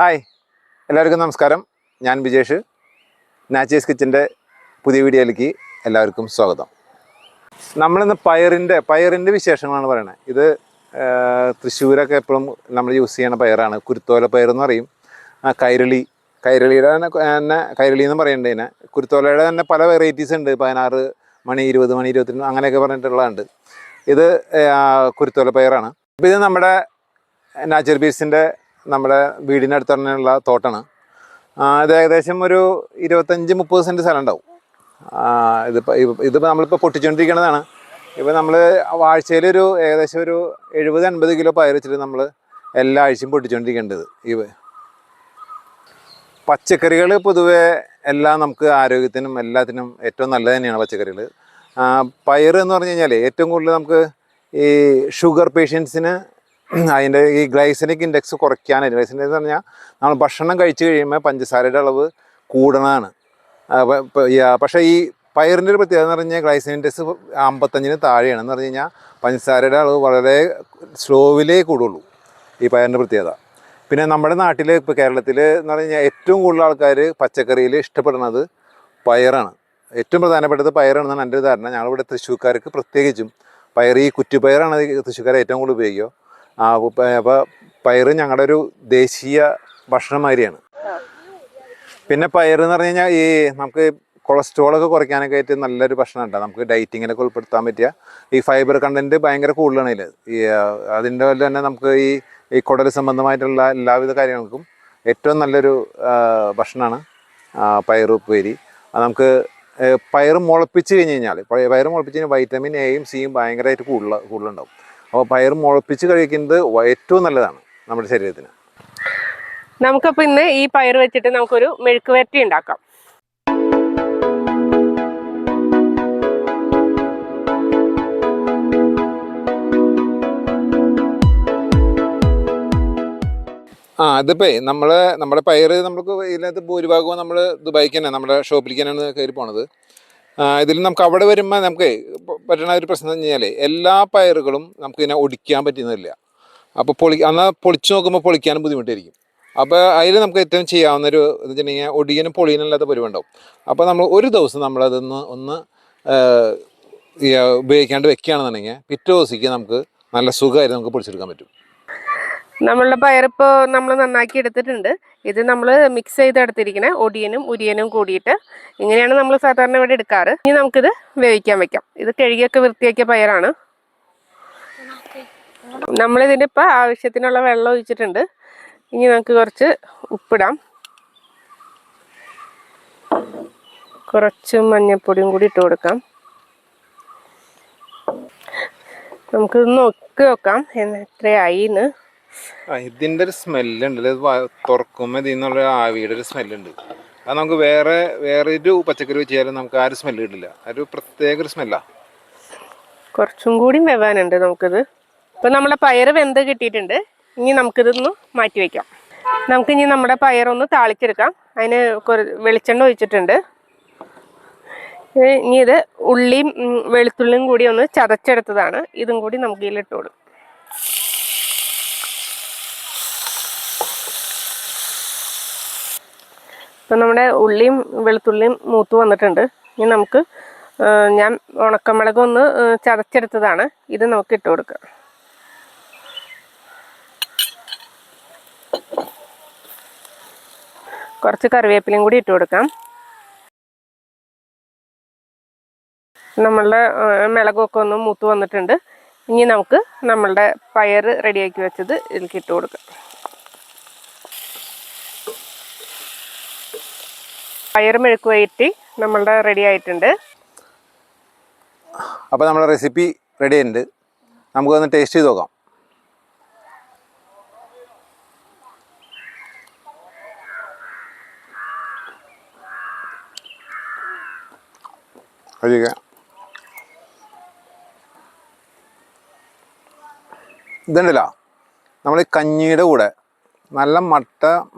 Hi എല്ലാവർക്കും നമസ്കാരം. ഞാൻ ബിജേഷ്. നാച്ചേഴ്സ് കിച്ചൻ്റെ പുതിയ വീഡിയോയിലേക്ക് എല്ലാവർക്കും സ്വാഗതം. നമ്മളിന്ന് പയറിൻ്റെ വിശേഷങ്ങളാണ് പറയുന്നത്. ഇത് തൃശ്ശൂരൊക്കെ എപ്പോഴും നമ്മൾ യൂസ് ചെയ്യുന്ന പയറാണ്. കുരുത്തോല പയർ എന്ന് പറയും. കൈരളിയുടെ തന്നെ കൈരളി എന്ന് പറയേണ്ടത്. ഇതിനെ കുരുത്തോലയുടെ തന്നെ പല വെറൈറ്റീസ് ഉണ്ട്. 16 മണി, 20 മണി, 22 അങ്ങനെയൊക്കെ പറഞ്ഞിട്ടുള്ളതുണ്ട്. ഇത് കുരുത്തോല പയറാണ്. അപ്പോൾ ഇത് നമ്മുടെ നാച്ചുറൽ ബീഡ്സിൻ്റെ നമ്മുടെ വീടിനടുത്ത് തന്നെയുള്ള തോട്ടാണ്. ഇത് ഏകദേശം ഒരു 25-30 സെൻറ്റ് സ്ഥലം ഉണ്ടാവും. ഇതിപ്പോൾ നമ്മളിപ്പോൾ പൊട്ടിച്ചുകൊണ്ടിരിക്കുന്നതാണ്. ഇപ്പോൾ നമ്മൾ ആഴ്ചയിലൊരു ഏകദേശം ഒരു 70-80 കിലോ പയർ വെച്ചിട്ട് നമ്മൾ എല്ലാ ആഴ്ചയും പൊട്ടിച്ചുകൊണ്ടിരിക്കേണ്ടത്. പച്ചക്കറികൾ പൊതുവെ എല്ലാം നമുക്ക് ആരോഗ്യത്തിനും എല്ലാത്തിനും ഏറ്റവും നല്ലത് തന്നെയാണ് പച്ചക്കറികൾ. പയർ എന്ന് പറഞ്ഞു കഴിഞ്ഞാൽ ഏറ്റവും കൂടുതൽ നമുക്ക് ഈ ഷുഗർ പേഷ്യൻസിന് അതിൻ്റെ ഈ ഗ്ലൈസമിക് ഇൻഡെക്സ് കുറയ്ക്കാനായിട്ട്, ഗ്ലൈസമിക് എന്ന് പറഞ്ഞാൽ നമ്മൾ ഭക്ഷണം കഴിച്ച് കഴിയുമ്പോൾ പഞ്ചസാരയുടെ അളവ് കൂടണതാണ്. പക്ഷേ ഈ പയറിൻ്റെ ഒരു പ്രത്യേകത എന്ന് പറഞ്ഞാൽ ഗ്ലൈസമിക് ഇൻഡെക്സ് 55-ന് താഴെയാണ്. എന്ന് പറഞ്ഞു കഴിഞ്ഞാൽ പഞ്ചസാരയുടെ അളവ് വളരെ സ്ലോവിലേ കൂടുള്ളൂ ഈ പയറിൻ്റെ പ്രത്യേകത. പിന്നെ നമ്മുടെ നാട്ടിൽ ഇപ്പോൾ കേരളത്തിൽ എന്ന് പറഞ്ഞു കഴിഞ്ഞാൽ ഏറ്റവും കൂടുതൽ ആൾക്കാർ പച്ചക്കറിയിൽ ഇഷ്ടപ്പെടുന്നത് പയറാണ്. ഏറ്റവും പ്രധാനപ്പെട്ടത് പയറാണെന്നാണ് എൻ്റെ ഒരു ധാരണ. ഞങ്ങളിവിടെ തൃശ്ശൂർക്കാർക്ക് പ്രത്യേകിച്ചും പയർ, ഈ കുറ്റിപ്പയറാണ് തൃശ്ശൂർക്കാർ ഏറ്റവും കൂടുതൽ ഉപയോഗിക്കുക. അപ്പോൾ പയർ ഞങ്ങളുടെ ഒരു ദേശീയ ഭക്ഷണം മാതിരിയാണ്. പിന്നെ പയർ എന്ന് പറഞ്ഞു കഴിഞ്ഞാൽ ഈ നമുക്ക് കൊളസ്ട്രോളൊക്കെ കുറയ്ക്കാനൊക്കെ ആയിട്ട് നല്ലൊരു ഭക്ഷണമുണ്ട്. നമുക്ക് ഡയറ്റിങ്ങിനൊക്കെ ഉൾപ്പെടുത്താൻ പറ്റിയ ഈ ഫൈബർ കണ്ടൻറ്റ് ഭയങ്കര കൂടുതലാണ് ഇതിൽ. അതിൻ്റെ പോലെ തന്നെ നമുക്ക് ഈ കുടൽ സംബന്ധമായിട്ടുള്ള എല്ലാവിധ കാര്യങ്ങൾക്കും ഏറ്റവും നല്ലൊരു ഭക്ഷണമാണ് പയർ ഉപ്പേരി. അത് നമുക്ക് പയർ മുളപ്പിച്ച് കഴിഞ്ഞ് കഴിഞ്ഞാൽ വൈറ്റമിൻ എയും സിയും ഭയങ്കരമായിട്ട് കൂടുതലുണ്ടാവും. അപ്പോൾ പയർ മുളപ്പിച്ച് കഴിക്കുന്നത് ഏറ്റവും നല്ലതാണ് നമ്മുടെ ശരീരത്തിന്. നമുക്കപ്പോൾ ഇന്ന് ഈ പയർ വെച്ചിട്ട് നമുക്കൊരു മെഴുക്ക് വരട്ടി ഉണ്ടാക്കാം. അതിപ്പോൾ നമ്മുടെ പയർ നമുക്ക് ഇതിനകത്ത് ഭൂരിഭാഗവും നമ്മൾ ദുബായിക്ക് തന്നെ നമ്മുടെ ഷോപ്പിലേക്ക് തന്നെയാണ് കയറി പോണത്. ഇതിൽ നമുക്ക് അവിടെ വരുമ്പോൾ നമുക്ക് പറ്റുന്ന ഒരു പ്രശ്നം എന്ന് കഴിഞ്ഞാൽ എല്ലാ പയറുകളും നമുക്ക് ഇതിനെ ഒടിക്കാൻ പറ്റുന്നില്ല. അപ്പോൾ പൊളിച്ച് നോക്കുമ്പോൾ പൊളിക്കാനും ബുദ്ധിമുട്ടായിരിക്കും. അപ്പോൾ അതിൽ നമുക്ക് ഏറ്റവും ചെയ്യാവുന്നൊരു എന്ന് വെച്ചിട്ടുണ്ടെങ്കിൽ ഒടിയനും പൊളിയനല്ലാത്ത പരിവുണ്ടാവും. അപ്പോൾ നമ്മൾ ഒരു ദിവസം നമ്മളതൊന്ന് ഉപയോഗിക്കാണ്ട് വെക്കുകയാണെന്നുണ്ടെങ്കിൽ പിറ്റേ ദിവസത്തേക്ക് നമുക്ക് നല്ല സുഖമായിട്ട് നമുക്ക് പൊളിച്ചെടുക്കാൻ പറ്റും. നമ്മളുടെ പയറിപ്പോൾ നമ്മൾ നന്നാക്കി എടുത്തിട്ടുണ്ട്. ഇത് നമ്മൾ മിക്സ് ചെയ്തെടുത്തിരിക്കുന്നത് ഒടിയനും ഉരിയനും കൂടിയിട്ട്. ഇങ്ങനെയാണ് നമ്മൾ സാധാരണ ഇവിടെ എടുക്കാറ്. ഇനി നമുക്കിത് വേവിക്കാൻ വെക്കാം. ഇത് കഴുകിയൊക്കെ വൃത്തിയാക്കിയ പയറാണ്. നമ്മളിതിൻ്റെ ഇപ്പോൾ ആവശ്യത്തിനുള്ള വെള്ളം ഒഴിച്ചിട്ടുണ്ട്. ഇനി നമുക്ക് കുറച്ച് ഉപ്പിടാം, കുറച്ച് മഞ്ഞൾപ്പൊടിയും കൂടി ഇട്ട് കൊടുക്കാം. നമുക്കിത് നോക്കി നോക്കാം എത്രയായിന്ന്. ഇതിൻ്റെ ഒരു സ്മെല്ലുണ്ട്. തുറക്കുമ്പോൾ ഇതിൽ നിന്നുള്ള ആവിയുടെ ഒരു സ്മെല്ലുണ്ട്. അത് നമുക്ക് വേറെ ഒരു പച്ചക്കറി വെച്ചാലും നമുക്ക് ആ ഒരു സ്മെല്ല് കിട്ടില്ല. ഒരു പ്രത്യേക ഒരു സ്മെല്ലാണ്. കുറച്ചും കൂടി വെവാനുണ്ട് നമുക്കിത്. ഇപ്പം നമ്മുടെ പയർ വെന്ത് കിട്ടിയിട്ടുണ്ട്. ഇനി നമുക്കിതൊന്ന് മാറ്റി വയ്ക്കാം. നമുക്കിനി നമ്മുടെ പയറൊന്ന് താളിച്ചെടുക്കാം. അതിന് വെളിച്ചെണ്ണ ഒഴിച്ചിട്ടുണ്ട്. ഇനി ഇത് ഉള്ളിയും വെളുത്തുള്ളിയും കൂടി ഒന്ന് ചതച്ചെടുത്തതാണ്. ഇതും കൂടി നമുക്ക് ഇതിലിട്ട് കൊടുക്കും. ഇപ്പം നമ്മുടെ ഉള്ളിയും വെളുത്തുള്ളിയും മൂത്ത് വന്നിട്ടുണ്ട്. ഇനി നമുക്ക് ഞാൻ ഉണക്കമുളകൊന്ന് ചതച്ചെടുത്തതാണ്. ഇത് നമുക്ക് ഇട്ട് കൊടുക്കാം. കുറച്ച് കറിവേപ്പിലയും കൂടി ഇട്ട് കൊടുക്കാം. നമ്മളുടെ മുളകൊക്കെ ഒന്ന് മൂത്ത് വന്നിട്ടുണ്ട്. ഇനി നമുക്ക് നമ്മളുടെ പയർ റെഡിയാക്കി വെച്ചത് ഇതിലേക്ക് ഇട്ട് കൊടുക്കാം. പയർ മെഴുക്ക് വരട്ടി നമ്മളുടെ റെഡി ആയിട്ടുണ്ട്. അപ്പോൾ നമ്മുടെ റെസിപ്പി റെഡി ആയിട്ടുണ്ട്. നമുക്കൊന്ന് ടേസ്റ്റ് ചെയ്ത് നോക്കാം. ഇതുണ്ടല്ലോ, നമ്മൾ കഞ്ഞിയുടെ കൂടെ നല്ല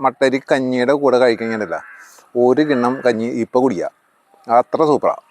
മട്ടരി കഞ്ഞിയുടെ കൂടെ കഴിക്കുന്നതല്ല, ഒരു കിണ്ണം കഞ്ഞി ഇപ്പോൾ കുടിക്കുക. അത്ര സൂപ്പറാണ്.